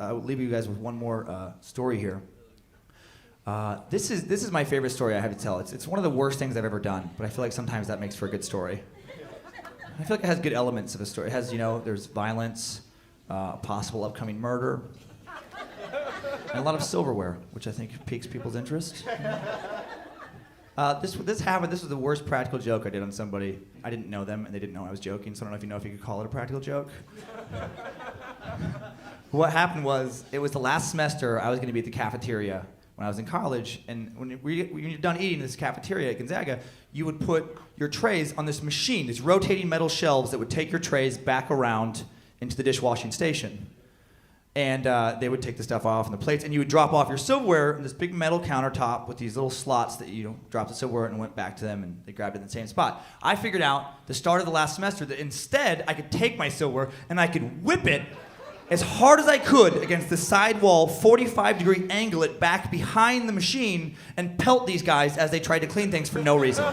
I'll leave you guys with one more story here. This is my favorite story I have to tell. It's one of the worst things I've ever done, but I feel like sometimes that makes for a good story. I feel like it has good elements of a story. It has, there's violence, possible upcoming murder, and a lot of silverware, which I think piques people's interest. This happened. This was the worst practical joke I did on somebody. I didn't know them, and they didn't know I was joking, so I don't know if you could call it a practical joke. What happened was, it was the last semester I was going to be at the cafeteria when I was in college, and when you're done eating in this cafeteria at Gonzaga, you would put your trays on this machine, these rotating metal shelves that would take your trays back around into the dishwashing station. And they would take the stuff off and the plates, and you would drop off your silverware on this big metal countertop with these little slots that you drop the silverware and went back to them, and they grabbed it in the same spot. I figured out the start of the last semester that instead I could take my silverware and I could whip it as hard as I could against the side wall, 45-degree angle it back behind the machine, and pelt these guys as they tried to clean things for no reason.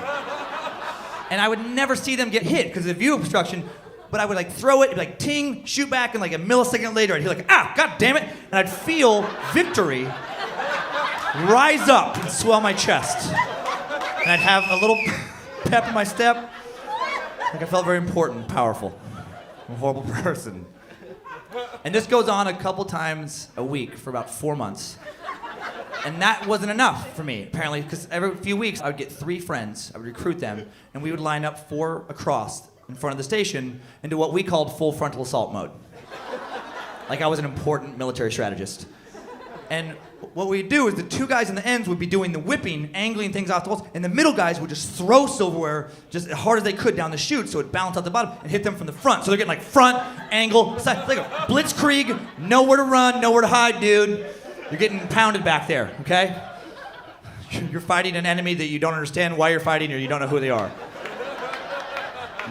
And I would never see them get hit because of the view obstruction, but I would throw it, it'd be ting, shoot back, and a millisecond later I'd hear ah, god damn it, and I'd feel victory rise up and swell my chest. And I'd have a little pep in my step, I felt very important and powerful. I'm a horrible person. And this goes on a couple times a week for about 4 months. And that wasn't enough for me, apparently, because every few weeks I would get 3 friends, I would recruit them, and we would line up 4 across in front of the station into what we called full frontal assault mode. Like I was an important military strategist. And what we'd do is the 2 guys in the ends would be doing the whipping, angling things off the walls, and the middle guys would just throw silverware just as hard as they could down the chute so it bounced out the bottom and hit them from the front. So they're getting front, angle, side, like a blitzkrieg, nowhere to run, nowhere to hide, dude. You're getting pounded back there, okay? You're fighting an enemy that you don't understand why you're fighting or you don't know who they are.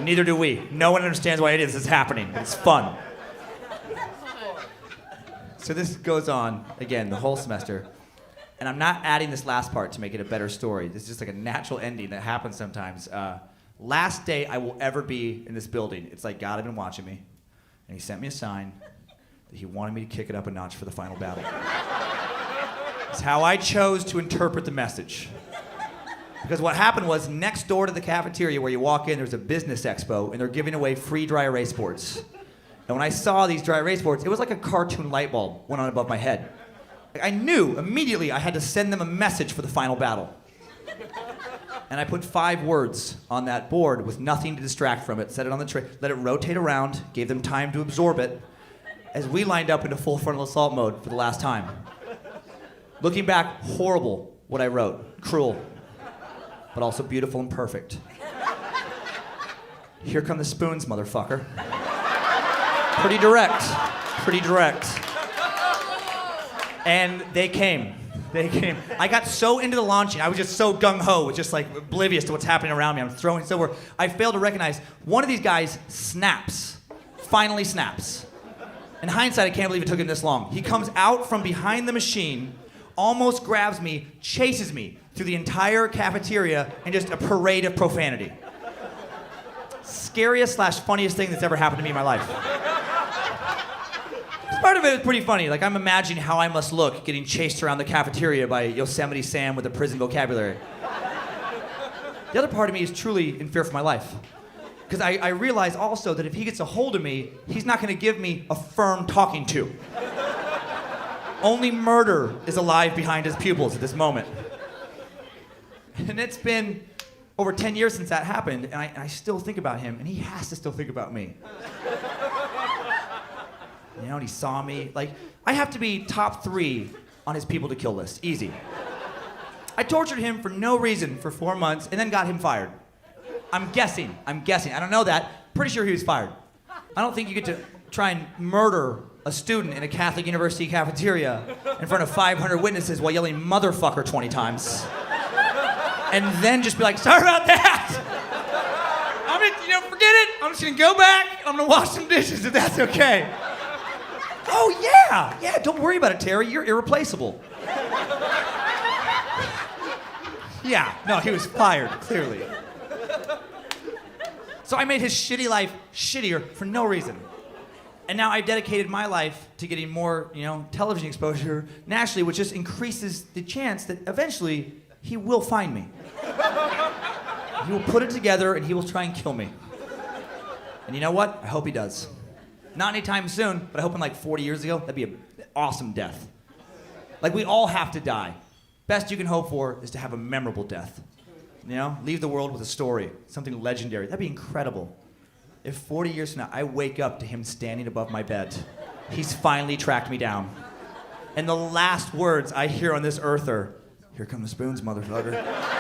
Neither do we. No one understands why it is happening. It's fun. So this goes on, again, the whole semester. And I'm not adding this last part to make it a better story. This is just a natural ending that happens sometimes. Last day I will ever be in this building. It's like God had been watching me. And he sent me a sign that he wanted me to kick it up a notch for the final battle. It's how I chose to interpret the message. Because what happened was, next door to the cafeteria where you walk in, there's a business expo, and they're giving away free dry erase boards. And when I saw these dry erase boards, it was like a cartoon light bulb went on above my head. I knew immediately I had to send them a message for the final battle. And I put 5 words on that board with nothing to distract from it, set it on the tray, let it rotate around, gave them time to absorb it, as we lined up into full frontal assault mode for the last time. Looking back, horrible what I wrote, cruel, but also beautiful and perfect. Here come the spoons, motherfucker. Pretty direct, pretty direct. And they came. I got so into the launching, I was just so gung-ho, just oblivious to what's happening around me. I'm throwing silver. I failed to recognize one of these guys snaps, finally snaps. In hindsight, I can't believe it took him this long. He comes out from behind the machine, almost grabs me, chases me through the entire cafeteria in just a parade of profanity. Scariest / funniest thing that's ever happened to me in my life. Part of it is pretty funny. I'm imagining how I must look getting chased around the cafeteria by Yosemite Sam with a prison vocabulary. The other part of me is truly in fear for my life. Because I realize also that if he gets a hold of me, he's not going to give me a firm talking to. Only murder is alive behind his pupils at this moment. And it's been over 10 years since that happened, and I still think about him, and he has to still think about me. And he saw me. I have to be top 3 on his people to kill list. Easy. I tortured him for no reason for 4 months and then got him fired. I'm guessing. I don't know that. Pretty sure he was fired. I don't think you get to try and murder a student in a Catholic university cafeteria in front of 500 witnesses while yelling motherfucker 20 times. And then just be like, sorry about that. I'm gonna, forget it. I'm just gonna go back. I'm gonna wash some dishes if that's okay. Oh, yeah, don't worry about it, Terry. You're irreplaceable. Yeah, no, he was fired, clearly. So I made his shitty life shittier for no reason. And now I've dedicated my life to getting more, television exposure nationally, which just increases the chance that eventually he will find me. He will put it together and he will try and kill me. And you know what? I hope he does. Not anytime soon, but I hope in like 40 years ago, that'd be an awesome death. Like, we all have to die. Best you can hope for is to have a memorable death. Leave the world with a story, something legendary. That'd be incredible. If 40 years from now, I wake up to him standing above my bed, he's finally tracked me down. And the last words I hear on this earth are, "Here come the spoons, motherfucker."